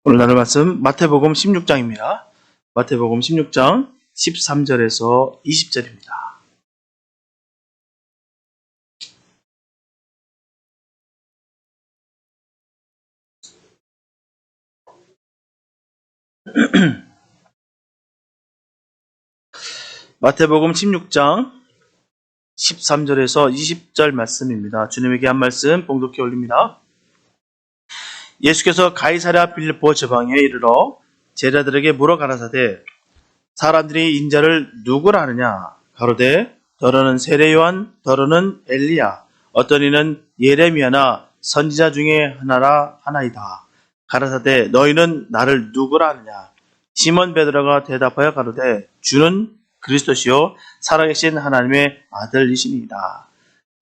오늘 나눌 말씀 마태복음 16장입니다. 마태복음 16장 13절에서 20절입니다. 마태복음 16장 13절에서 20절 말씀입니다. 주님에게 한 말씀 봉독해 올립니다. 예수께서 가이사랴 빌립보 지방에 이르러 제자들에게 물어 가라사대 사람들이 인자를 누구라 하느냐 가로되 더러는 세례 요한 더러는 엘리야 어떤 이는 예레미야나 선지자 중에 하나이다. 가라사대 너희는 나를 누구라 하느냐 시몬 베드로가 대답하여 가로되 주는 그리스도시요 살아계신 하나님의 아들이시니이다.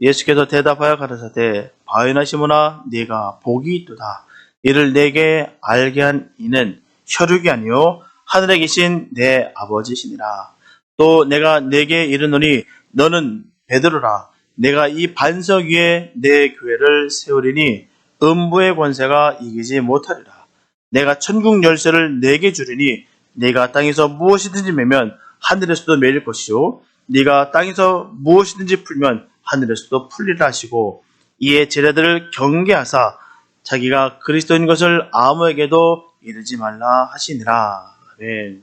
예수께서 대답하여 가라사대 바요나 시몬아 네가 복이 있도다. 이를 내게 알게 한 이는 혈육이 아니요 하늘에 계신 내 아버지시니라. 또 내가 내게 이르노니 너는 베드로라. 내가 이 반석 위에 내 교회를 세우리니 음부의 권세가 이기지 못하리라. 내가 천국 열쇠를 내게 주리니 네가 땅에서 무엇이든지 매면 하늘에서도 매일 것이요 네가 땅에서 무엇이든지 풀면 하늘에서도 풀리라 하시고 이에 제자들을 경계하사 자기가 그리스도인 것을 아무에게도 이르지 말라 하시니라. 아멘.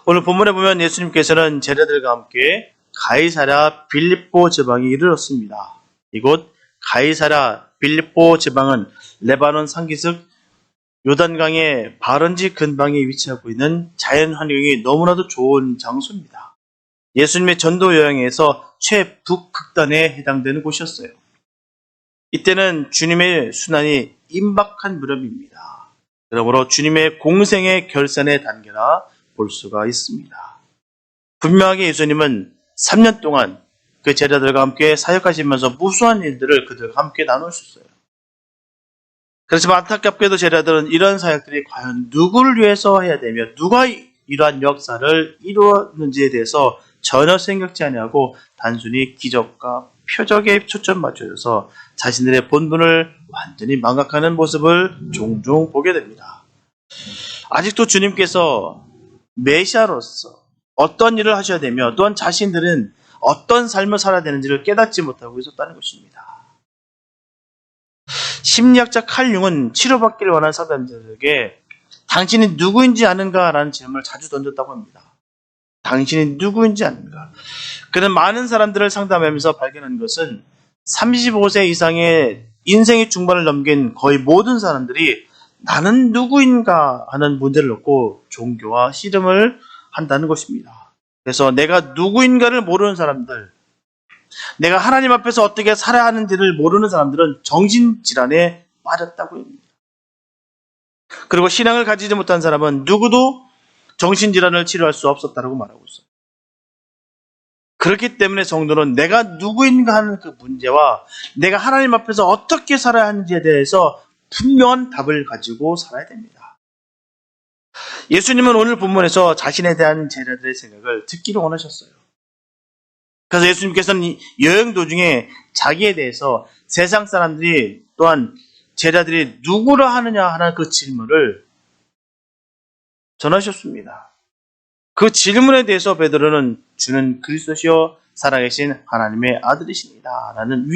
오늘 본문에 보면 예수님께서는 제자들과 함께 가이사랴 빌립보 지방에 이르렀습니다. 이곳 가이사랴 빌립보 지방은 레바논 상기슭 요단강의 바른지 근방에 위치하고 있는 자연 환경이 너무나도 좋은 장소입니다. 예수님의 전도 여행에서 최북극단에 해당되는 곳이었어요. 이때는 주님의 순환이 임박한 무렵입니다. 그러므로 주님의 공생의 결산의 단계라 볼 수가 있습니다. 분명하게 예수님은 3년 동안 그 제자들과 함께 사역하시면서 무수한 일들을 그들과 함께 나누셨어요. 그렇지만 안타깝게도 제자들은 이런 사역들이 과연 누구를 위해서 해야 되며 누가 이러한 역사를 이루었는지에 대해서 전혀 생각지 아니하고 단순히 기적과 표적에 초점 맞춰져서 자신들의 본분을 완전히 망각하는 모습을 종종 보게 됩니다. 아직도 주님께서 메시아로서 어떤 일을 하셔야 되며 또한 자신들은 어떤 삶을 살아야 되는지를 깨닫지 못하고 있었다는 것입니다. 심리학자 칼 융은 치료받기를 원하는 사람들에게 당신이 누구인지 아는가라는 질문을 자주 던졌다고 합니다. 당신이 누구인지 아는가? 그는 많은 사람들을 상담하면서 발견한 것은 35세 이상의 인생의 중반을 넘긴 거의 모든 사람들이 나는 누구인가 하는 문제를 놓고 종교와 씨름을 한다는 것입니다. 그래서 내가 누구인가를 모르는 사람들, 내가 하나님 앞에서 어떻게 살아야 하는지를 모르는 사람들은 정신질환에 빠졌다고 합니다. 그리고 신앙을 가지지 못한 사람은 누구도 정신질환을 치료할 수 없었다고 말하고 있어요. 그렇기 때문에 성도는 내가 누구인가 하는 그 문제와 내가 하나님 앞에서 어떻게 살아야 하는지에 대해서 분명한 답을 가지고 살아야 됩니다. 예수님은 오늘 본문에서 자신에 대한 제자들의 생각을 듣기를 원하셨어요. 그래서 예수님께서는 여행 도중에 자기에 대해서 세상 사람들이 또한 제자들이 누구라 하느냐 하는 그 질문을 전하셨습니다. 그 질문에 대해서 베드로는 주는 그리스도시요 살아계신 하나님의 아들이십니다. 라는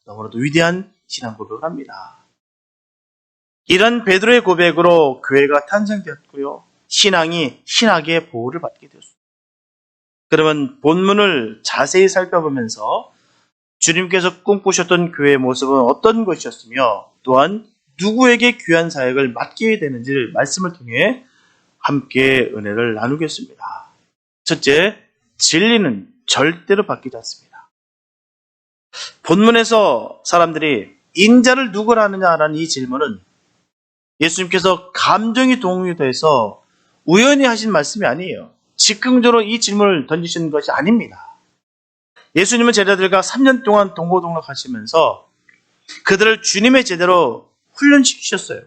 너무나도 위대한 신앙 고백을 합니다. 이런 베드로의 고백으로 교회가 탄생되었고요. 신앙이 신학의 보호를 받게 되었습니다. 그러면 본문을 자세히 살펴보면서 주님께서 꿈꾸셨던 교회의 모습은 어떤 것이었으며 또한 누구에게 귀한 사역을 맡게 되는지를 말씀을 통해 함께 은혜를 나누겠습니다. 첫째, 진리는 절대로 바뀌지 않습니다. 본문에서 사람들이 인자를 누구라 하느냐라는 이 질문은 예수님께서 감정이 동요돼서 우연히 하신 말씀이 아니에요. 즉흥적으로 이 질문을 던지시는 것이 아닙니다. 예수님은 제자들과 3년 동안 동고동락하시면서 그들을 주님의 제대로 훈련시키셨어요.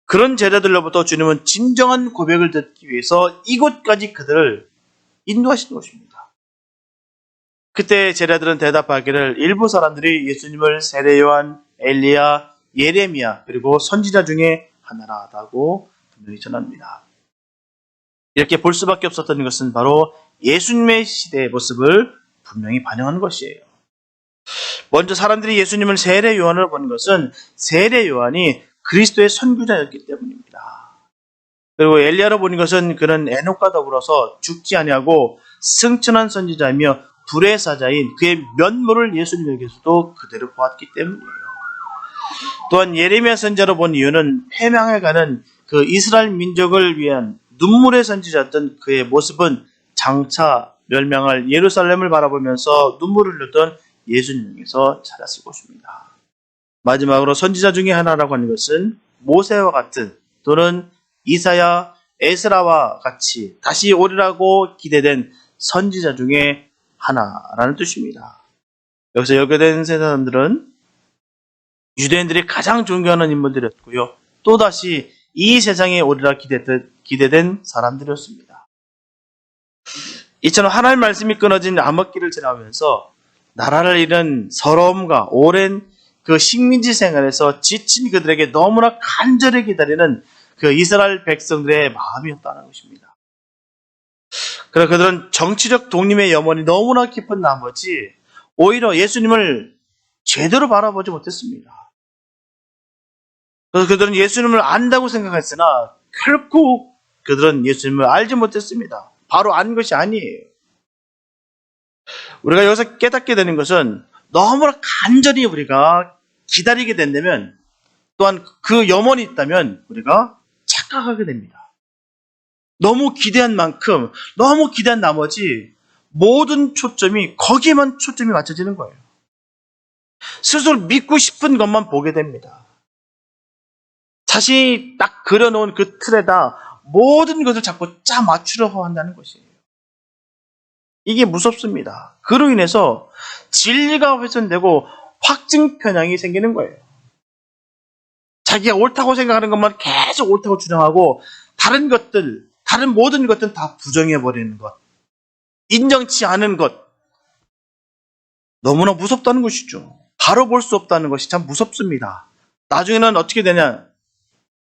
그런 제자들로부터 주님은 진정한 고백을 듣기 위해서 이곳까지 그들을 인도하신 것입니다. 그때 제자들은 대답하기를 일부 사람들이 예수님을 세례 요한, 엘리야 예레미야 그리고 선지자 중에 하나라고 분명히 전합니다. 이렇게 볼 수밖에 없었던 것은 바로 예수님의 시대의 모습을 분명히 반영하는 것이에요. 먼저 사람들이 예수님을 세례 요한으로 보는 것은 세례 요한이 그리스도의 선교자였기 때문입니다. 그리고 엘리야로 보는 것은 그는 에녹과 더불어서 죽지 아니하고 승천한 선지자이며 불의 사자인 그의 면모를 예수님에게서도 그대로 보았기 때문이에요. 또한 예레미야 선지자로 본 이유는 패망해가는 그 이스라엘 민족을 위한 눈물의 선지자였던 그의 모습은 장차 멸망할 예루살렘을 바라보면서 눈물을 흘렸던 예수님에게서 찾았을 것입니다. 마지막으로 선지자 중에 하나라고 하는 것은 모세와 같은 또는 이사야, 에스라와 같이 다시 오리라고 기대된 선지자 중에 하나라는 뜻입니다. 여기서 열거된 사람들은 유대인들이 가장 존경하는 인물들이었고요. 또다시 이 세상에 오리라 기대된 사람들이었습니다. 이처럼 하나님의 말씀이 끊어진 암흑기를 지나면서 나라를 잃은 서러움과 오랜 그 식민지 생활에서 지친 그들에게 너무나 간절히 기다리는 그 이스라엘 백성들의 마음이었다는 것입니다. 그러나 그들은 정치적 독립의 염원이 너무나 깊은 나머지 오히려 예수님을 제대로 바라보지 못했습니다. 그래서 그들은 예수님을 안다고 생각했으나 결코 그들은 예수님을 알지 못했습니다. 바로 안 것이 아니에요. 우리가 여기서 깨닫게 되는 것은 너무나 간절히 우리가 기다리게 된다면 또한 그 염원이 있다면 우리가 착각하게 됩니다. 너무 기대한 만큼 너무 기대한 나머지 모든 초점이 거기에만 초점이 맞춰지는 거예요. 스스로 믿고 싶은 것만 보게 됩니다. 자신이 딱 그려놓은 그 틀에다 모든 것을 자꾸 짜 맞추려고 한다는 것이에요. 이게 무섭습니다. 그로 인해서 진리가 훼손되고 확증 편향이 생기는 거예요. 자기가 옳다고 생각하는 것만 계속 옳다고 주장하고 다른 것들, 다른 모든 것들은 다 부정해버리는 것, 인정치 않은 것, 너무나 무섭다는 것이죠. 바로 볼 수 없다는 것이 참 무섭습니다. 나중에는 어떻게 되냐?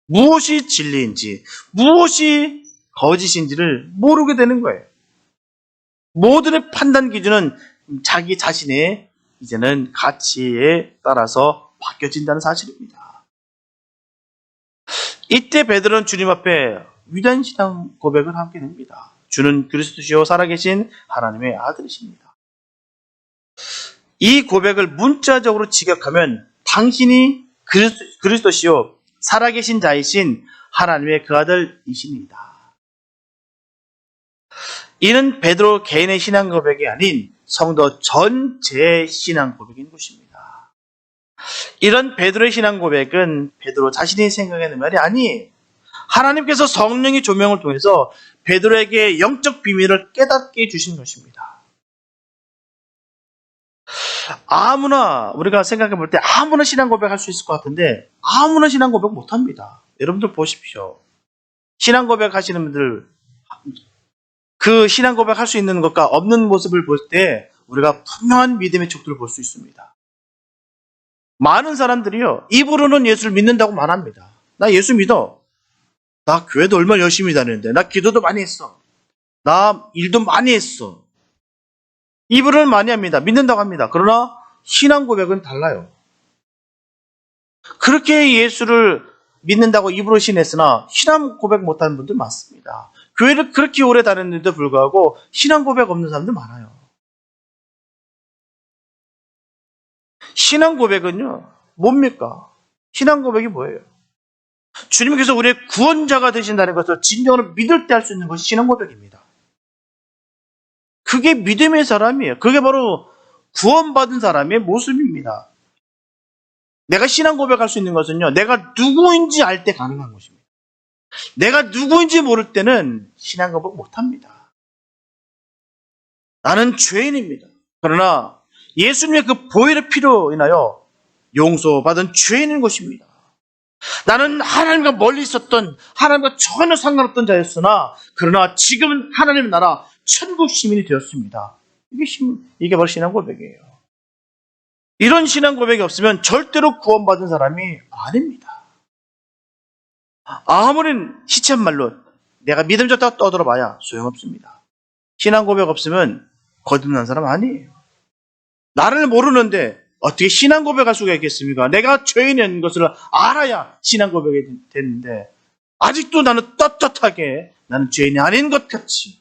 무엇이 진리인지, 무엇이 거짓인지를 모르게 되는 거예요. 모든의 판단 기준은 자기 자신의 이제는 가치에 따라서 바뀌어진다는 사실입니다. 이때 베드로는 주님 앞에 위대한 신앙 고백을 하게 됩니다. 주는 그리스도시요 살아계신 하나님의 아들이십니다. 이 고백을 문자적으로 직역하면 당신이 그리스도시요 살아계신 자이신 하나님의 그 아들이십니다. 이는 베드로 개인의 신앙 고백이 아닌 성도 전체의 신앙 고백인 것입니다. 이런 베드로의 신앙 고백은 베드로 자신이 생각하는 말이 아니에요. 하나님께서 성령의 조명을 통해서 베드로에게 영적 비밀을 깨닫게 해주신 것입니다. 아무나 우리가 생각해 볼 때 아무나 신앙 고백할 수 있을 것 같은데 아무나 신앙 고백 못합니다. 여러분들 보십시오. 신앙 고백하시는 분들 그 신앙 고백할 수 있는 것과 없는 모습을 볼 때 우리가 분명한 믿음의 척도를 볼 수 있습니다. 많은 사람들이요 입으로는 예수를 믿는다고 말합니다. 나 예수 믿어. 나 교회도 얼마나 열심히 다니는데 나 기도도 많이 했어. 나 일도 많이 했어. 입으로는 많이 합니다. 믿는다고 합니다. 그러나 신앙 고백은 달라요. 그렇게 예수를 믿는다고 입으로 신했으나 신앙 고백 못하는 분들 많습니다. 교회를 그렇게 오래 다녔는데도 불구하고 신앙 고백 없는 사람들 많아요. 신앙 고백은요 뭡니까? 신앙 고백이 뭐예요? 주님께서 우리의 구원자가 되신다는 것을 진정으로 믿을 때 할 수 있는 것이 신앙 고백입니다. 그게 믿음의 사람이에요. 그게 바로 구원받은 사람의 모습입니다. 내가 신앙 고백할 수 있는 것은요 내가 누구인지 알 때 가능한 것입니다. 내가 누구인지 모를 때는 신앙 고백 못합니다. 나는 죄인입니다. 그러나 예수님의 그 보혈의 피로 인하여 용서받은 죄인인 것입니다. 나는 하나님과 멀리 있었던 하나님과 전혀 상관없던 자였으나 그러나 지금은 하나님의 나라 천국 시민이 되었습니다. 이게 바로 신앙 고백이에요. 이런 신앙 고백이 없으면 절대로 구원받은 사람이 아닙니다. 아무리 시쳇말로 내가 믿음 좋다고 떠들어봐야 소용없습니다. 신앙 고백 없으면 거듭난 사람 아니에요. 나를 모르는데 어떻게 신앙 고백할 수가 있겠습니까? 내가 죄인인 것을 알아야 신앙 고백이 되는데 아직도 나는 떳떳하게 나는 죄인이 아닌 것 같이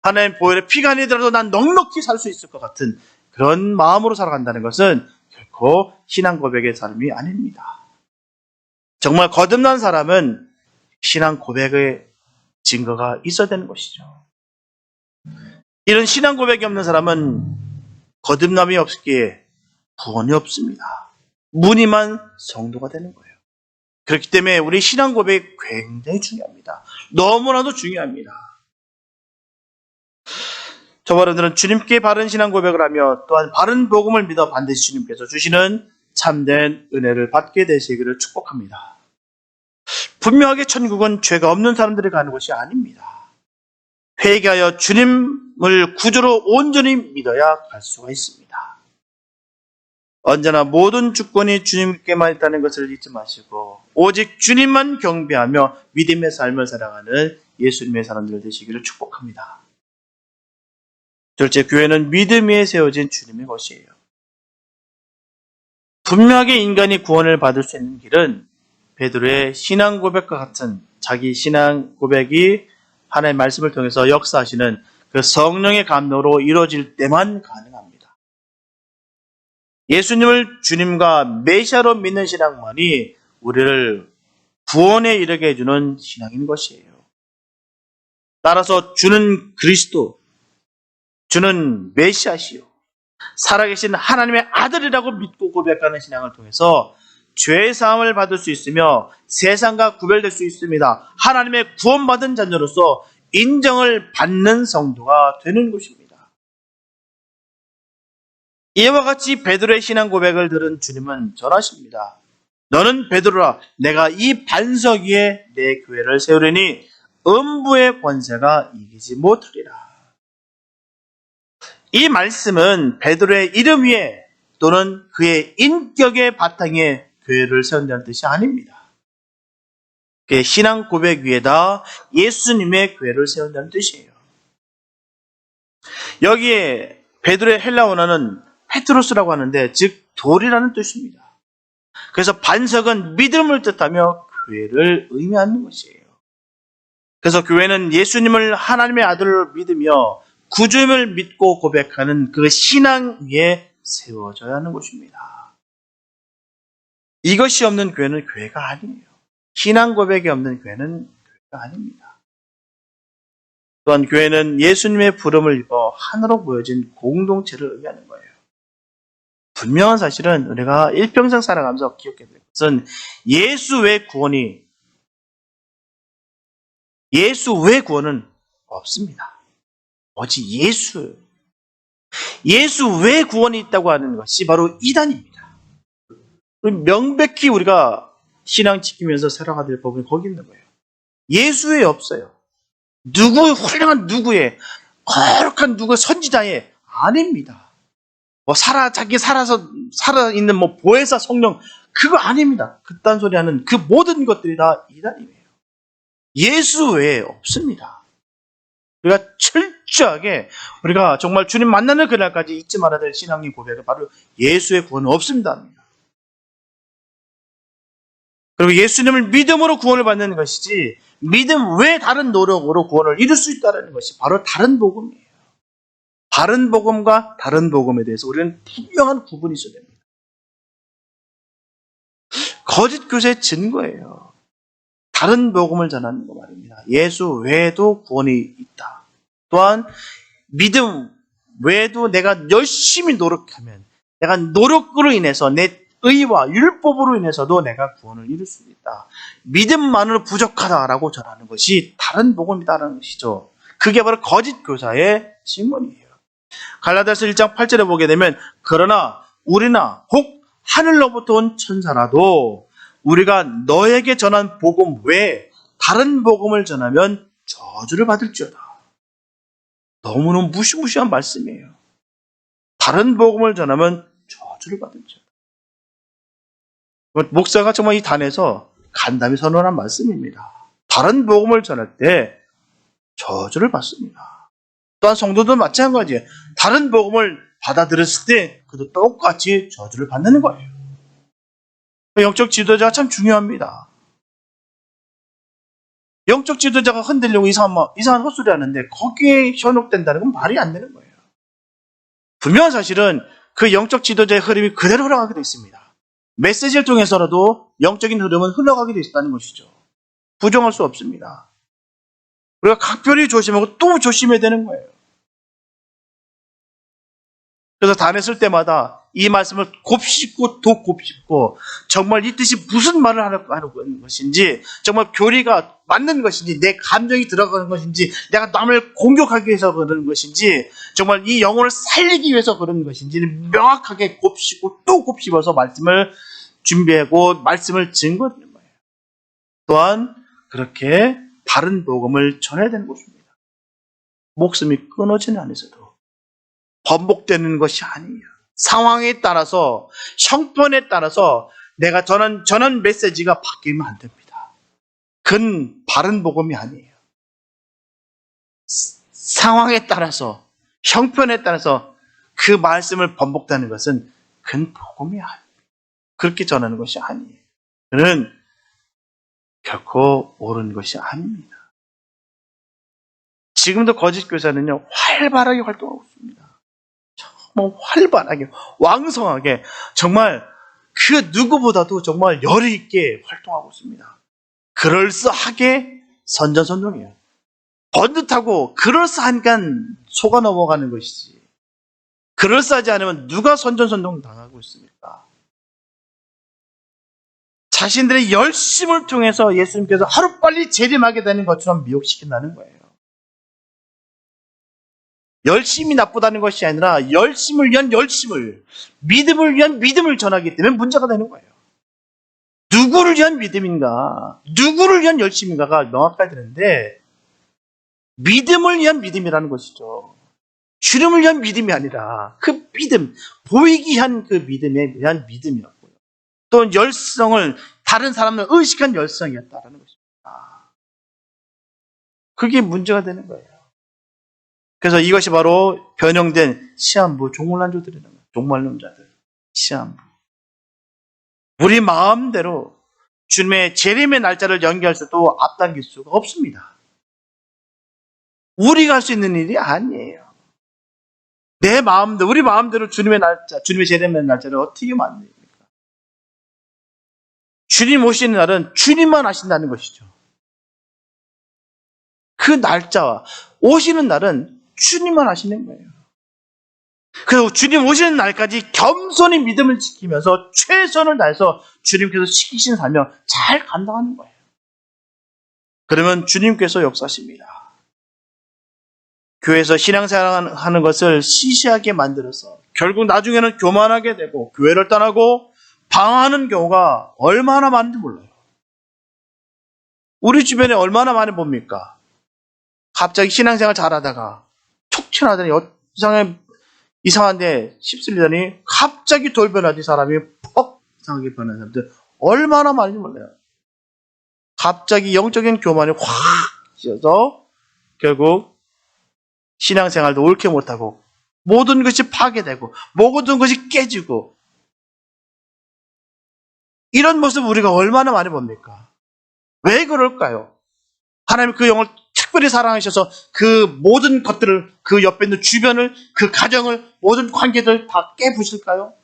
하나님 보혈의 피가 아니더라도 난 넉넉히 살 수 있을 것 같은 그런 마음으로 살아간다는 것은 결코 신앙 고백의 삶이 아닙니다. 정말 거듭난 사람은 신앙 고백의 증거가 있어야 되는 것이죠. 이런 신앙 고백이 없는 사람은 거듭남이 없기에 구원이 없습니다. 무늬만 성도가 되는 거예요. 그렇기 때문에 우리 신앙 고백이 굉장히 중요합니다. 너무나도 중요합니다. 저와 여러분들은 주님께 바른 신앙 고백을 하며 또한 바른 복음을 믿어 반드시 주님께서 주시는 참된 은혜를 받게 되시기를 축복합니다. 분명하게 천국은 죄가 없는 사람들이 가는 곳이 아닙니다. 회개하여 주님을 구주로 온전히 믿어야 갈 수가 있습니다. 언제나 모든 주권이 주님께만 있다는 것을 잊지 마시고 오직 주님만 경배하며 믿음의 삶을 살아가는 예수님의 사람들 되시기를 축복합니다. 둘째, 교회는 믿음 위에 세워진 주님의 것이에요. 분명하게 인간이 구원을 받을 수 있는 길은 베드로의 신앙 고백과 같은 자기 신앙 고백이 하나님의 말씀을 통해서 역사하시는 그 성령의 감동으로 이루어질 때만 가능합니다. 예수님을 주님과 메시아로 믿는 신앙만이 우리를 구원에 이르게 해주는 신앙인 것이에요. 따라서 주는 그리스도, 주는 메시아시요 살아계신 하나님의 아들이라고 믿고 고백하는 신앙을 통해서 죄 사함을 받을 수 있으며 세상과 구별될 수 있습니다. 하나님의 구원받은 자녀로서 인정을 받는 성도가 되는 것입니다. 이와 같이 베드로의 신앙 고백을 들은 주님은 전하십니다. 너는 베드로라, 내가 이 반석 위에 내 교회를 세우려니 음부의 권세가 이기지 못하리라. 이 말씀은 베드로의 이름 위에 또는 그의 인격의 바탕에 교회를 세운다는 뜻이 아닙니다. 그의 신앙 고백 위에다 예수님의 교회를 세운다는 뜻이에요. 여기에 베드로의 헬라 원어는 페트로스라고 하는데 즉 돌이라는 뜻입니다. 그래서 반석은 믿음을 뜻하며 교회를 의미하는 것이에요. 그래서 교회는 예수님을 하나님의 아들로 믿으며 구주임을 믿고 고백하는 그 신앙 위에 세워져야 하는 것입니다. 이것이 없는 교회는 교회가 아니에요. 신앙 고백이 없는 교회는 교회가 아닙니다. 또한 교회는 예수님의 부름을 입어 하나로 모여진 공동체를 의미하는 거예요. 분명한 사실은 우리가 일평생 살아가면서 기억해야 될 것은 예수 외 구원은 없습니다. 오직 예수 외 구원이 있다고 하는 것이 바로 이단입니다. 명백히 우리가 신앙 지키면서 살아가야 될 법은 거기 있는 거예요. 예수 외에 없어요. 훌륭한 누구의 거룩한 누구 선지자의 아닙니다. 자기 살아있는 보혜사 성령 그거 아닙니다. 그딴 소리 하는 그 모든 것들이 다 이단이에요. 예수 외에 없습니다. 우리가 철저하게 우리가 정말 주님 만나는 그날까지 잊지 말아야 될 신앙의 고백은 바로 예수의 구원은 없습니다. 그리고 예수님을 믿음으로 구원을 받는 것이지 믿음 외 다른 노력으로 구원을 이룰 수 있다는 것이 바로 다른 복음이에요. 바른 복음과 다른 복음에 대해서 우리는 분명한 구분이 있어야 됩니다. 거짓 교세의 증거예요. 다른 복음을 전하는 거 말입니다. 예수 외에도 구원이 있다. 또한 믿음 외에도 내가 열심히 노력하면 내가 노력으로 인해서 내 의와 율법으로 인해서도 내가 구원을 이룰 수 있다. 믿음만으로 부족하다라고 전하는 것이 다른 복음이다라는 것이죠. 그게 바로 거짓 교사의 증언이에요. 갈라디아서 1장 8절에 보게 되면 그러나 우리나 혹 하늘로부터 온 천사라도 우리가 너에게 전한 복음 외에 다른 복음을 전하면 저주를 받을지어다. 너무너무 무시무시한 말씀이에요. 다른 복음을 전하면 저주를 저주를 받을지어다. 목사가 정말 이 단에서 간담히 선언한 말씀입니다. 다른 복음을 전할 때 저주를 받습니다. 또한 성도도 마찬가지예요. 다른 복음을 받아들였을 때 그도 똑같이 저주를 받는 거예요. 영적 지도자가 참 중요합니다. 영적 지도자가 흔들려고 이상한 헛소리 하는데 거기에 현혹된다는 건 말이 안 되는 거예요. 분명한 사실은 그 영적 지도자의 흐름이 그대로 흘러가게 되어 있습니다. 메시지를 통해서라도 영적인 흐름은 흘러가게 되어 있다는 것이죠. 부정할 수 없습니다. 우리가 각별히 조심하고 또 조심해야 되는 거예요. 그래서 단에 쓸 때마다 이 말씀을 곱씹고 또 곱씹고 정말 이 뜻이 무슨 말을 하는 것인지, 정말 교리가 맞는 것인지, 내 감정이 들어가는 것인지, 내가 남을 공격하기 위해서 그러는 것인지, 정말 이 영혼을 살리기 위해서 그러는 것인지를 명확하게 곱씹고 또 곱씹어서 말씀을 준비하고 말씀을 증거드리는 거예요. 또한 그렇게 바른 복음을 전해야 되는 것입니다. 목숨이 끊어지는 안에서도 번복되는 것이 아니에요. 상황에 따라서, 형편에 따라서 내가 전한 메시지가 바뀌면 안 됩니다. 그건 바른 복음이 아니에요. 상황에 따라서, 형편에 따라서 그 말씀을 번복되는 것은 그건 복음이 아니에요. 그렇게 전하는 것이 아니에요. 그는 결코 옳은 것이 아닙니다. 지금도 거짓 교사는요, 활발하게 활동하고 있습니다. 정말 활발하게, 왕성하게, 정말 그 누구보다도 정말 열의 있게 활동하고 있습니다. 그럴싸하게 선전선동해요. 번듯하고 그럴싸하니까 속아 넘어가는 것이지, 그럴싸하지 않으면 누가 선전선동 당하고 있습니까? 자신들의 열심을 통해서 예수님께서 하루빨리 재림하게 되는 것처럼 미혹시킨다는 거예요. 열심이 나쁘다는 것이 아니라 열심을 위한 열심을, 믿음을 위한 믿음을 전하기 때문에 문제가 되는 거예요. 누구를 위한 믿음인가, 누구를 위한 열심인가가 명확해야 되는데, 믿음을 위한 믿음이라는 것이죠. 주님을 위한 믿음이 아니라 그 믿음, 보이기 위한 그 믿음에 대한 믿음이었고요. 또 열성을 다른 사람을 의식한 열성이었다라는 것입니다. 그게 문제가 되는 거예요. 그래서 이것이 바로 변형된 시한부, 종말론자들이라는 거예요. 종말론자들, 시한부. 우리 마음대로 주님의 재림의 날짜를 연기할 수도 앞당길 수가 없습니다. 우리가 할 수 있는 일이 아니에요. 내 마음대로, 우리 마음대로 주님의 날짜, 주님의 재림의 날짜를 어떻게 만듭니까? 주님 오시는 날은 주님만 아신다는 것이죠. 그 날짜와 오시는 날은 주님만 아시는 거예요. 그래서 주님 오시는 날까지 겸손히 믿음을 지키면서 최선을 다해서 주님께서 시키신 사명 잘 감당하는 거예요. 그러면 주님께서 역사하십니다. 교회에서 신앙생활하는 것을 시시하게 만들어서 결국 나중에는 교만하게 되고 교회를 떠나고 방황하는 경우가 얼마나 많은지 몰라요. 우리 주변에 얼마나 많이 봅니까? 갑자기 신앙생활 잘하다가 툭 튀어나더니 이상한데 휩쓸리더니 갑자기 돌변하지, 사람이 퍽 이상하게 변하는 사람들 얼마나 많은지 몰라요. 갑자기 영적인 교만이 확 씌어서 결국 신앙생활도 옳게 못하고 모든 것이 파괴되고 모든 것이 깨지고, 이런 모습 우리가 얼마나 많이 봅니까? 왜 그럴까요? 하나님 그 영을 특별히 사랑하셔서 그 모든 것들을, 그 옆에 있는 주변을, 그 가정을, 모든 관계들 다 깨부실까요?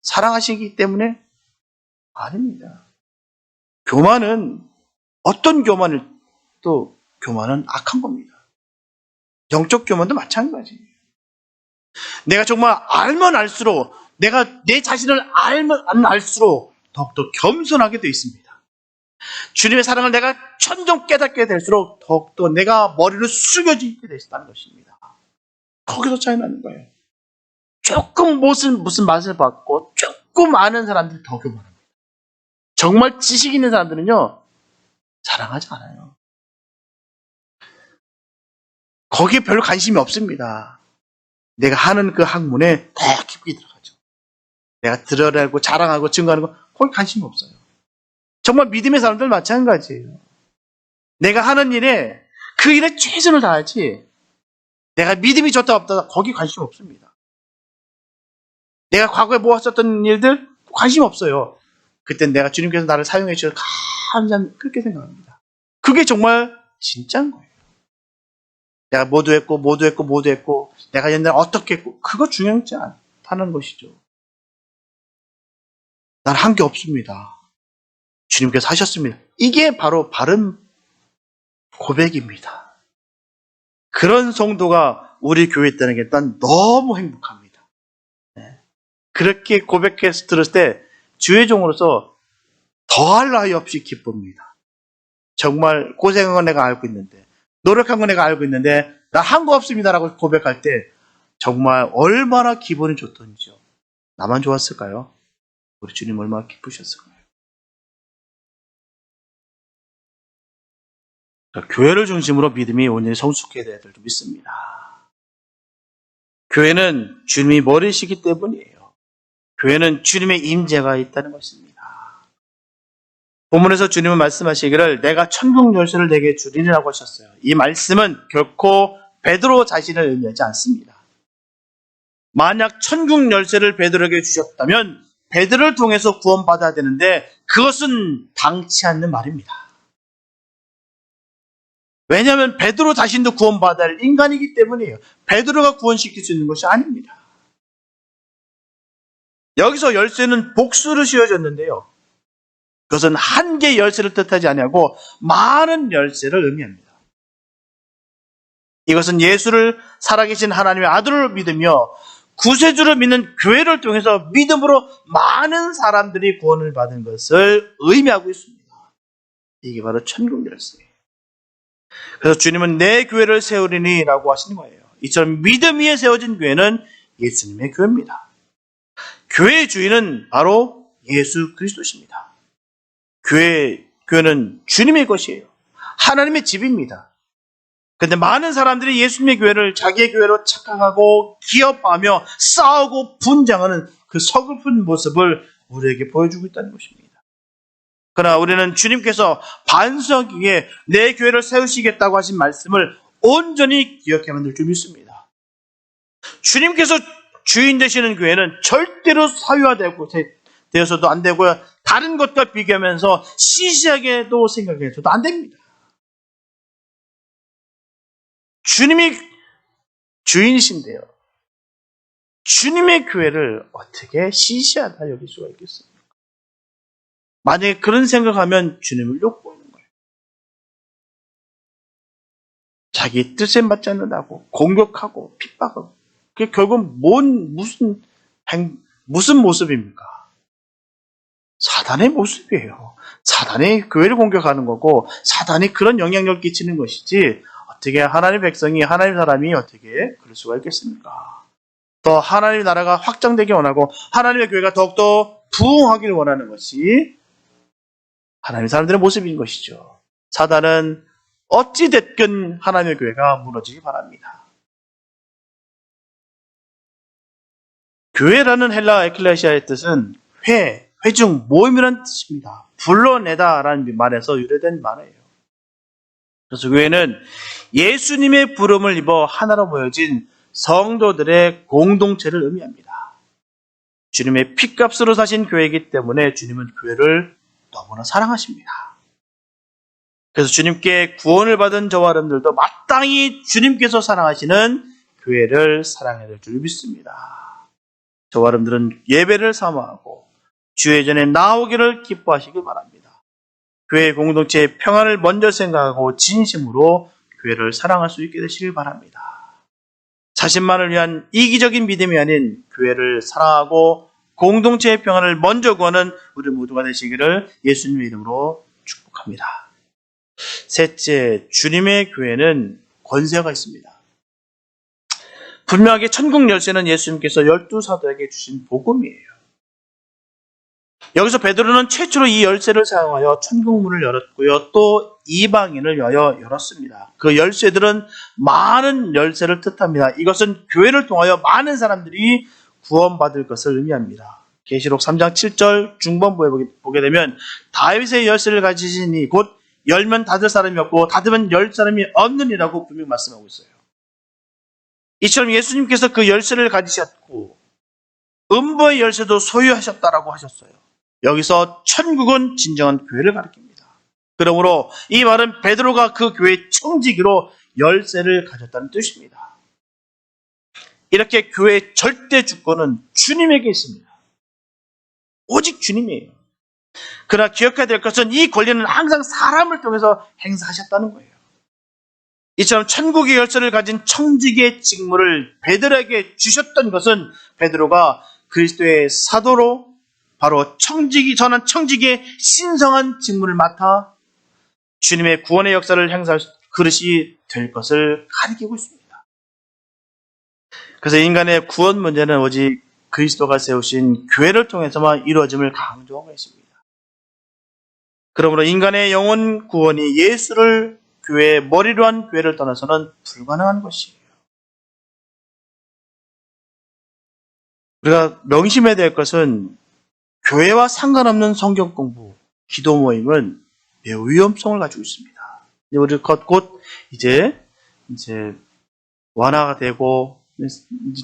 사랑하시기 때문에? 아닙니다. 교만은, 어떤 교만을, 또 교만은 악한 겁니다. 영적 교만도 마찬가지예요. 내가 정말 알면 알수록, 내가 내 자신을 알면 알수록 더욱더 겸손하게 되어 있습니다. 주님의 사랑을 내가 천정 깨닫게 될수록 더욱더 내가 머리를 숙여지게 되었다는 것입니다. 거기서 차이 나는 거예요. 조금 무슨 맛을 받고 조금 아는 사람들이 더 교만합니다. 정말 지식 있는 사람들은요, 사랑하지 않아요. 거기에 별로 관심이 없습니다. 내가 하는 그 학문에 더 깊이 들어가죠. 내가 드러내고 자랑하고 증거하는 거 거기 관심이 없어요. 정말 믿음의 사람들 마찬가지예요. 내가 하는 일에 그 일에 최선을 다하지 내가 믿음이 좋다 없다 거기 관심 없습니다. 내가 과거에 모았었던 일들 관심 없어요. 그땐 내가 주님께서 나를 사용해 주셔서 감사합니다. 그렇게 생각합니다. 그게 정말 진짜인 거예요. 내가 모두 했고 내가 옛날에 어떻게 했고 그거 중요하지 않다는 것이죠. 난 한 게 없습니다. 주님께서 하셨습니다. 이게 바로 바른 고백입니다. 그런 성도가 우리 교회에 있다는 게 난 너무 행복합니다. 그렇게 고백해서 들었을 때 주의 종으로서 더할 나위 없이 기쁩니다. 정말 고생한 건 내가 알고 있는데 노력한 건 내가 알고 있는데 나 한 거 없습니다라고 고백할 때 정말 얼마나 기분이 좋던지요. 나만 좋았을까요? 우리 주님 얼마나 기쁘셨을까요? 교회를 중심으로 믿음이 온전히 성숙해야 될 줄 믿습니다. 교회는 주님이 머리시기 때문이에요. 교회는 주님의 임재가 있다는 것입니다. 본문에서 주님은 말씀하시기를 내가 천국 열쇠를 내게 주리라고 하셨어요. 이 말씀은 결코 베드로 자신을 의미하지 않습니다. 만약 천국 열쇠를 베드로에게 주셨다면 베드로를 통해서 구원받아야 되는데 그것은 당치 않는 말입니다. 왜냐하면 베드로 자신도 구원받아야 할 인간이기 때문이에요. 베드로가 구원시킬 수 있는 것이 아닙니다. 여기서 열쇠는 복수로 씌워졌는데요. 그것은 한 개의 열쇠를 뜻하지 아니하고 많은 열쇠를 의미합니다. 이것은 예수를 살아계신 하나님의 아들을 믿으며 구세주를 믿는 교회를 통해서 믿음으로 많은 사람들이 구원을 받은 것을 의미하고 있습니다. 이게 바로 천국 열쇠예요. 그래서 주님은 내 교회를 세우리니 라고 하시는 거예요. 이처럼 믿음 위에 세워진 교회는 예수님의 교회입니다. 교회의 주인은 바로 예수 그리스도십니다. 교회는 주님의 것이에요. 하나님의 집입니다. 그런데 많은 사람들이 예수님의 교회를 자기의 교회로 착각하고 기업하며 싸우고 분쟁하는 그 서글픈 모습을 우리에게 보여주고 있다는 것입니다. 그러나 우리는 주님께서 반석위에 내 교회를 세우시겠다고 하신 말씀을 온전히 기억해야 될 줄 믿습니다. 주님께서 주인 되시는 교회는 절대로 사유화되어서도 안 되고요. 다른 것과 비교하면서 시시하게도 생각해서도 안 됩니다. 주님이 주인이신데요. 주님의 교회를 어떻게 시시하다 여길 수가 있겠습니까? 만약에 그런 생각하면 주님을 욕보이는 거예요. 자기 뜻에 맞지 않는다고 공격하고 핍박하고 그게 결국 무슨 모습입니까? 사단의 모습이에요. 사단이 교회를 공격하는 거고 사단이 그런 영향력을 끼치는 것이지 어떻게 하나님의 백성이 하나님의 사람이 어떻게 그럴 수가 있겠습니까? 더 하나님의 나라가 확장되기 원하고 하나님의 교회가 더욱더 부흥하기를 원하는 것이 하나님의 사람들의 모습인 것이죠. 사단은 어찌됐든 하나님의 교회가 무너지기 바랍니다. 교회라는 헬라 에클레시아의 뜻은 회중, 모임이라는 뜻입니다. 불러내다라는 말에서 유래된 말이에요. 그래서 교회는 예수님의 부름을 입어 하나로 모여진 성도들의 공동체를 의미합니다. 주님의 피값으로 사신 교회이기 때문에 주님은 교회를 너무나 사랑하십니다. 그래서 주님께 구원을 받은 저와 여러분들도 마땅히 주님께서 사랑하시는 교회를 사랑해야 될 줄 믿습니다. 저와 여러분들은 예배를 사모하고 주의 전에 나오기를 기뻐하시길 바랍니다. 교회 공동체의 평안을 먼저 생각하고 진심으로 교회를 사랑할 수 있게 되시길 바랍니다. 자신만을 위한 이기적인 믿음이 아닌 교회를 사랑하고 공동체의 평안을 먼저 구하는 우리 모두가 되시기를 예수님의 이름으로 축복합니다. 셋째, 주님의 교회는 권세가 있습니다. 분명하게 천국 열쇠는 예수님께서 12사도에게 주신 복음이에요. 여기서 베드로는 최초로 이 열쇠를 사용하여 천국문을 열었고요. 또 이방인을 위하여 열었습니다. 그 열쇠들은 많은 열쇠를 뜻합니다. 이것은 교회를 통하여 많은 사람들이 구원받을 것을 의미합니다. 계시록 3장 7절 중반부에 보게 되면 다윗의 열쇠를 가지시니 곧 열면 닫을 사람이 없고 닫으면 열 사람이 없느니라고 분명히 말씀하고 있어요. 이처럼 예수님께서 그 열쇠를 가지셨고 음보의 열쇠도 소유하셨다라고 하셨어요. 여기서 천국은 진정한 교회를 가리킵니다. 그러므로 이 말은 베드로가 그 교회의 청지기로 열쇠를 가졌다는 뜻입니다. 이렇게 교회의 절대 주권은 주님에게 있습니다. 오직 주님이에요. 그러나 기억해야 될 것은 이 권리는 항상 사람을 통해서 행사하셨다는 거예요. 이처럼 천국의 열쇠를 가진 청지기의 직무를 베드로에게 주셨던 것은 베드로가 그리스도의 사도로 바로 전한 청지기의 신성한 직무를 맡아 주님의 구원의 역사를 행사할 그릇이 될 것을 가리키고 있습니다. 그래서 인간의 구원 문제는 오직 그리스도가 세우신 교회를 통해서만 이루어짐을 강조하고 있습니다. 그러므로 인간의 영혼 구원이 예수를 교회의 머리로 한 교회를 떠나서는 불가능한 것이에요. 우리가 명심해야 될 것은 교회와 상관없는 성경 공부, 기도 모임은 매우 위험성을 가지고 있습니다. 우리 곧 이제 완화가 되고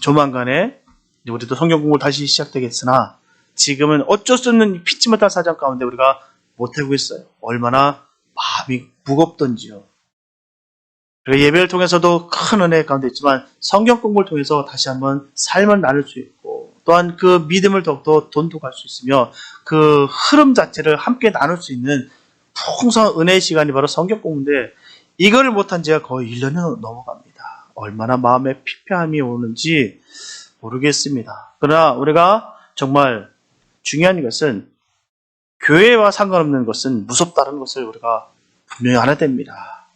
조만간에 우리도 성경 공부 다시 시작되겠으나 지금은 어쩔 수 없는 피치 못할 사정 가운데 우리가 못하고 있어요. 얼마나 마음이 무겁던지요. 그리고 예배를 통해서도 큰 은혜 가운데 있지만 성경 공부를 통해서 다시 한번 삶을 나눌 수 있고 또한 그 믿음을 더욱더 돈독할 수 있으며 그 흐름 자체를 함께 나눌 수 있는 풍성한 은혜의 시간이 바로 성경 공부인데 이거를 못한 지가 거의 1년이 넘어갑니다. 얼마나 마음에 피폐함이 오는지 모르겠습니다. 그러나 우리가 정말 중요한 것은 교회와 상관없는 것은 무섭다는 것을 우리가 분명히 알아야 됩니다.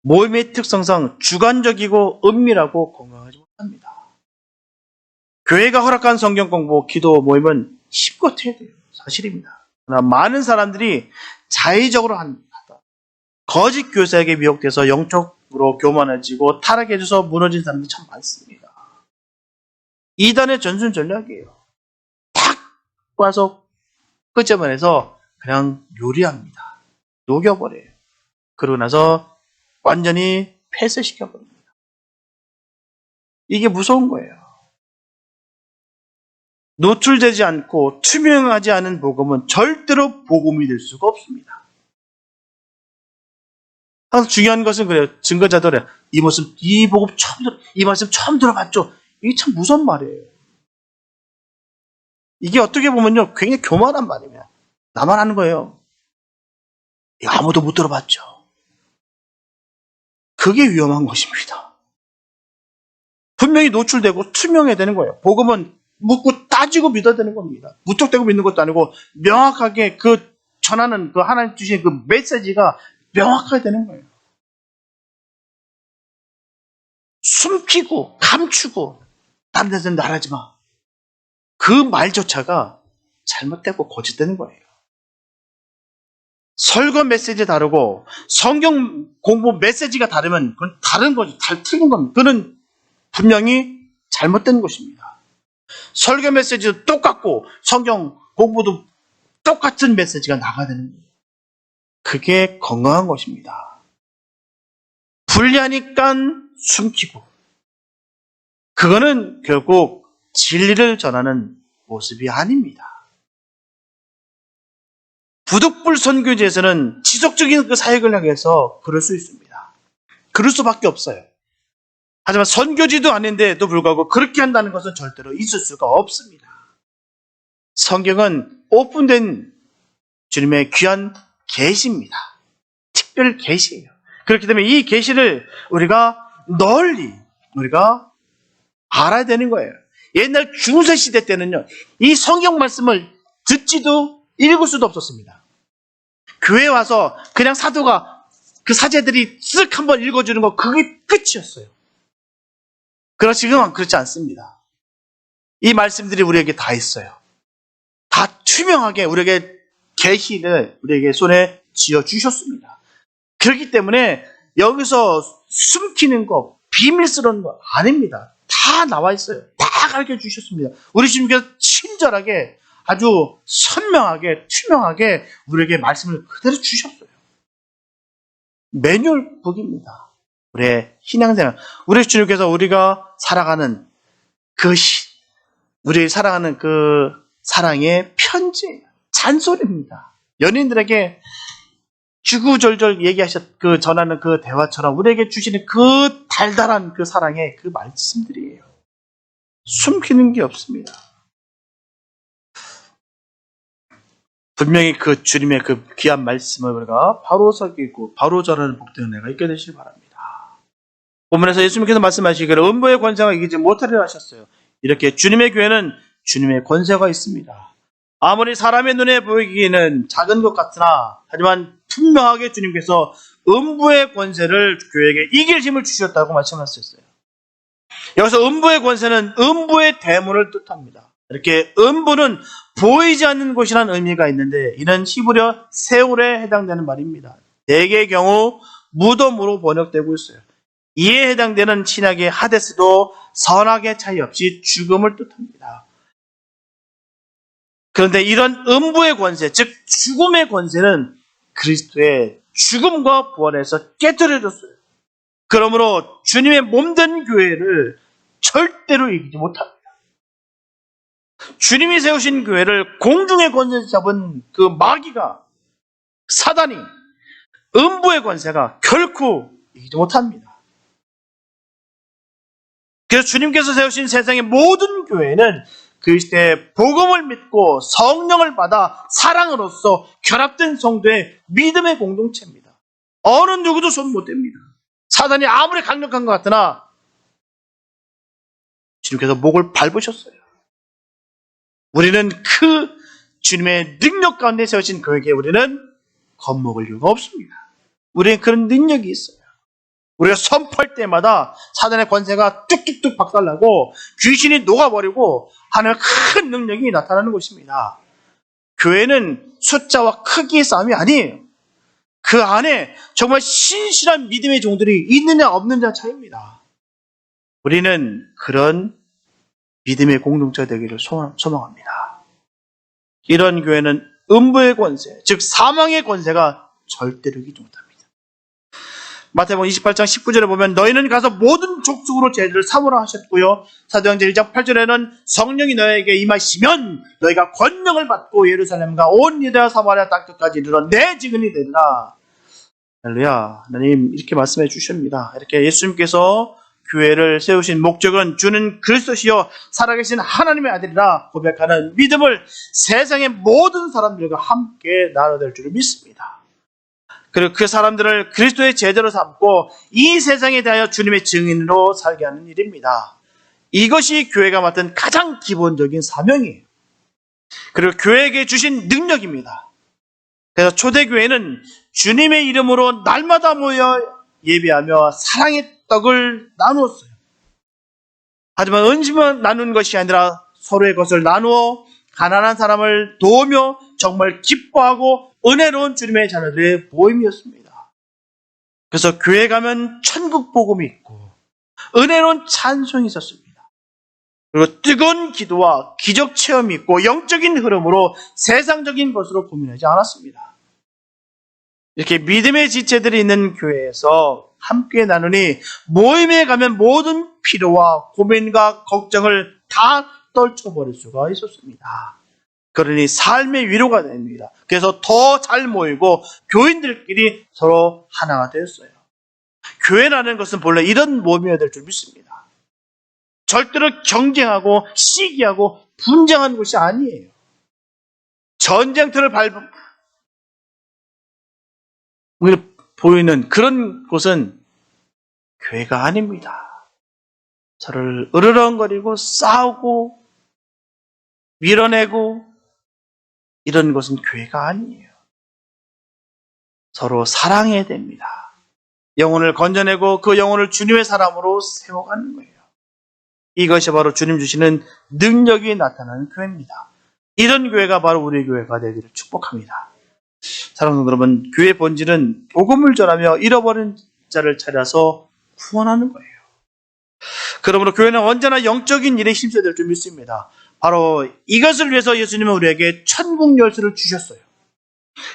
모임의 특성상 주관적이고 은밀하고 건강하지 못합니다. 교회가 허락한 성경 공부, 기도 모임은 쉽고 해야 돼요. 사실입니다. 그러나 많은 사람들이 자의적으로 한다. 거짓 교사에게 미혹돼서 영적으로 교만해지고 타락해져서 무너진 사람들이 참 많습니다. 이단의 전술 전략이에요. 탁 와서 끄집어내서 그냥 요리합니다. 녹여버려요. 그러고 나서 완전히 폐쇄시켜버립니다. 이게 무서운 거예요. 노출되지 않고 투명하지 않은 복음은 절대로 복음이 될 수가 없습니다. 항상 중요한 것은 그래요. 증거자들은 이 복음 이 말씀 처음 들어봤죠. 이게 참 무서운 말이에요. 이게 어떻게 보면요, 굉장히 교만한 말이에요. 나만 하는 거예요. 이거 아무도 못 들어봤죠. 그게 위험한 것입니다. 분명히 노출되고 투명해야 되는 거예요. 복음은 묻고 따지고 믿어야 되는 겁니다. 무턱대고 믿는 것도 아니고 명확하게 그 전하는 그 하나님 주신 그 메시지가 명확하게 되는 거예요. 숨기고 감추고 다른 데서 말하지 마. 그 말조차가 잘못되고 거짓되는 거예요. 설교 메시지 다르고 성경 공부 메시지가 다르면 그건 다른 거죠. 틀린 겁니다. 그는 분명히 잘못된 것입니다. 설교 메시지도 똑같고 성경 공부도 똑같은 메시지가 나가야 되는 거예요. 그게 건강한 것입니다. 불리하니까 숨기고 그거는 결국 진리를 전하는 모습이 아닙니다. 부득불 선교지에서는 지속적인 그 사역을 향해서 그럴 수 있습니다. 그럴 수밖에 없어요. 하지만 선교지도 아닌데도 불구하고 그렇게 한다는 것은 절대로 있을 수가 없습니다. 성경은 오픈된 주님의 귀한 계시입니다. 특별 계시예요. 그렇기 때문에 이 계시를 우리가 널리 알아야 되는 거예요. 옛날 중세 시대 때는요, 이 성경 말씀을 듣지도 읽을 수도 없었습니다. 교회에 와서 그냥 사도가 그 사제들이 쓱 한번 읽어주는 거 그게 끝이었어요. 그러나 지금은 그렇지 않습니다. 이 말씀들이 우리에게 다 있어요. 다 투명하게 우리에게 계시를 우리에게 손에 쥐어 주셨습니다. 그렇기 때문에 여기서 숨기는 거, 비밀스러운 거 아닙니다. 다 나와 있어요. 다 가르쳐 주셨습니다. 우리 주님께서 친절하게 아주 선명하게 투명하게 우리에게 말씀을 그대로 주셨어요. 매뉴얼북입니다. 우리의 신앙생활, 우리 주님께서 우리가 살아가는 우리 살아가는 그 사랑의 편지, 잔소리입니다. 연인들에게 주구절절 전하는 그 대화처럼 우리에게 주시는 그 달달한 그 사랑의 그 말씀들이에요. 숨기는 게 없습니다. 분명히 그 주님의 그 귀한 말씀을 우리가 바로 새기고 바로 전하는 복된 은혜가 있게 되시기 바랍니다. 본문에서 예수님께서 말씀하시기를 음부의 권세가 이기지 못하리라 하셨어요. 이렇게 주님의 교회는 주님의 권세가 있습니다. 아무리 사람의 눈에 보이기에는 작은 것 같으나 하지만 분명하게 주님께서 음부의 권세를 교회에게 이길 힘을 주셨다고 말씀하셨어요. 여기서 음부의 권세는 음부의 대문을 뜻합니다. 이렇게 음부는 보이지 않는 곳이라는 의미가 있는데 이는 히브리어 세울에 해당되는 말입니다. 대개의 경우 무덤으로 번역되고 있어요. 이에 해당되는 신약의 하데스도 선악의 차이 없이 죽음을 뜻합니다. 그런데 이런 음부의 권세, 즉 죽음의 권세는 그리스도의 죽음과 부활에서 깨뜨려졌어요. 그러므로 주님의 몸된 교회를 절대로 이기지 못합니다. 주님이 세우신 교회를 공중의 권세를 잡은 그 마귀가, 사단이, 음부의 권세가 결코 이기지 못합니다. 그래서 주님께서 세우신 세상의 모든 교회는 그리스도의 복음을 믿고 성령을 받아 사랑으로서 결합된 성도의 믿음의 공동체입니다. 어느 누구도 손 못 댑니다. 사단이 아무리 강력한 것 같으나 주님께서 목을 밟으셨어요. 우리는 그 주님의 능력 가운데 세우신 교회에 우리는 겁먹을 이유가 없습니다. 우리는 그런 능력이 있어요. 우리가 선포할 때마다 사단의 권세가 뚝뚝뚝 박살나고 귀신이 녹아버리고 하나님의 큰 능력이 나타나는 것입니다. 교회는 숫자와 크기의 싸움이 아니에요. 그 안에 정말 신실한 믿음의 종들이 있느냐 없느냐 차이입니다. 우리는 그런 믿음의 공동체가 되기를 소망합니다. 이런 교회는 음부의 권세, 즉 사망의 권세가 절대로 이기지 못합니다. 마태복음 28장 19절에 보면 너희는 가서 모든 족속으로 제자를 삼으라 하셨고요. 사도행전 1장 8절에는 성령이 너희에게 임하시면 너희가 권능을 받고 예루살렘과 온 유대와 사마리아 땅끝까지 이르러 내 증인이 되리라. 할렐루야. 하나님 이렇게 말씀해 주십니다. 이렇게 예수님께서 교회를 세우신 목적은 주는 그리스도시요 살아계신 하나님의 아들이라 고백하는 믿음을 세상의 모든 사람들과 함께 나눠낼 줄을 믿습니다. 그리고 그 사람들을 그리스도의 제자로 삼고 이 세상에 대하여 주님의 증인으로 살게 하는 일입니다. 이것이 교회가 맡은 가장 기본적인 사명이에요. 그리고 교회에게 주신 능력입니다. 그래서 초대교회는 주님의 이름으로 날마다 모여 예배하며 사랑의 떡을 나누었어요. 하지만 은심만 나눈 것이 아니라 서로의 것을 나누어 가난한 사람을 도우며 정말 기뻐하고 은혜로운 주님의 자녀들의 모임이었습니다. 그래서 교회 가면 천국 복음이 있고 은혜로운 찬송이 있었습니다. 그리고 뜨거운 기도와 기적 체험이 있고 영적인 흐름으로 세상적인 것으로 고민하지 않았습니다. 이렇게 믿음의 지체들이 있는 교회에서 함께 나누니 모임에 가면 모든 피로와 고민과 걱정을 다 떨쳐버릴 수가 있었습니다. 그러니 삶의 위로가 됩니다. 그래서 더 잘 모이고 교인들끼리 서로 하나가 되었어요. 교회라는 것은 본래 이런 모임이어야 될 줄 믿습니다. 절대로 경쟁하고 시기하고 분쟁하는 것이 아니에요. 전쟁터를 보이는 그런 곳은 교회가 아닙니다. 서로를 으르렁거리고 싸우고 밀어내고 이런 것은 교회가 아니에요. 서로 사랑해야 됩니다. 영혼을 건져내고 그 영혼을 주님의 사람으로 세워가는 거예요. 이것이 바로 주님 주시는 능력이 나타나는 교회입니다. 이런 교회가 바로 우리 교회가 되기를 축복합니다. 사랑하는 여러분, 교회의 본질은 복음을 전하며 잃어버린 자를 찾아서 구원하는 거예요. 그러므로 교회는 언제나 영적인 일에 힘써야 될 줄 믿습니다. 바로 이것을 위해서 예수님은 우리에게 천국 열쇠를 주셨어요.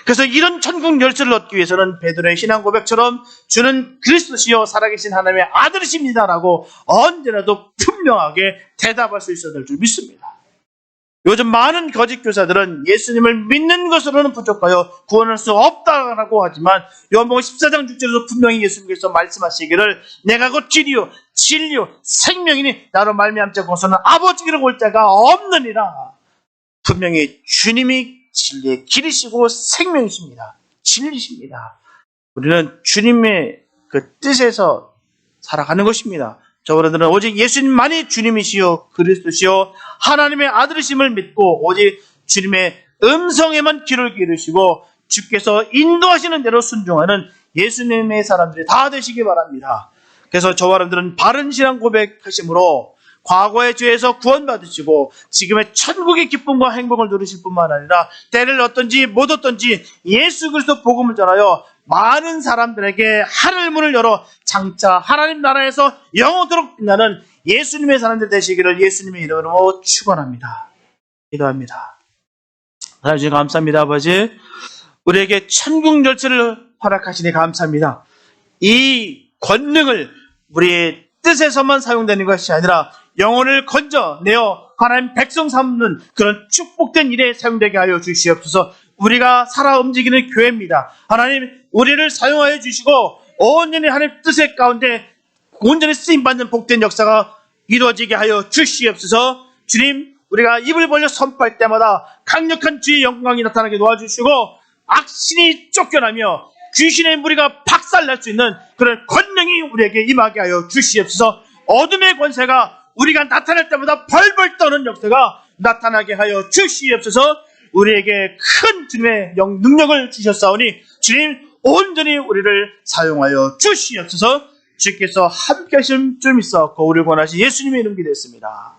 그래서 이런 천국 열쇠를 얻기 위해서는 베드로의 신앙 고백처럼 주는 그리스도시요 살아계신 하나님의 아들이십니다라고 언제라도 분명하게 대답할 수 있어야 될 줄 믿습니다. 요즘 많은 거짓 교사들은 예수님을 믿는 것으로는 부족하여 구원할 수 없다라고 하지만 요한복음 14장 6절에서 분명히 예수님께서 말씀하시기를 내가 곧 길이요 진리요 생명이니 나로 말미암지 않고서는 아버지께로 올 자가 없느니라. 분명히 주님이 진리의 길이시고 생명이십니다. 진리십니다. 우리는 주님의 그 뜻에서 살아가는 것입니다. 저분들은 오직 예수님만이 주님이시요 그리스도시요 하나님의 아들이심을 믿고 오직 주님의 음성에만 귀를 기르시고 주께서 인도하시는 대로 순종하는 예수님의 사람들이 다 되시기 바랍니다. 그래서 저와 여러분들은 바른 신앙 고백하심으로 과거의 죄에서 구원받으시고 지금의 천국의 기쁨과 행복을 누리실 뿐만 아니라 때를 얻든지 못 얻든지 예수 그리스도 복음을 전하여 많은 사람들에게 하늘 문을 열어 장차 하나님 나라에서 영원토록 빛나는 예수님의 사람들 되시기를 예수님의 이름으로 축원합니다. 기도합니다. 하나님 감사합니다. 아버지 우리에게 천국 열쇠를 허락하시니 감사합니다. 이 권능을 우리의 뜻에서만 사용되는 것이 아니라 영혼을 건져내어 하나님 백성 삼는 그런 축복된 일에 사용되게 하여 주시옵소서. 우리가 살아 움직이는 교회입니다. 하나님 우리를 사용하여 주시고 온전히 하나님 뜻의 가운데 온전히 쓰임받는 복된 역사가 이루어지게 하여 주시옵소서. 주님 우리가 입을 벌려 선포할 때마다 강력한 주의 영광이 나타나게 도와주시고 악신이 쫓겨나며 귀신의 무리가 박살날 수 있는 그런 권능이 우리에게 임하게 하여 주시옵소서. 어둠의 권세가 우리가 나타날 때마다 벌벌 떠는 역사가 나타나게 하여 주시옵소서. 우리에게 큰 주님의 능력을 주셨사오니 주님 온전히 우리를 사용하여 주시옵소서. 주께서 함께 하실 줄 믿사옵고 우리를 권하신 예수님의 이름 기도했습니다.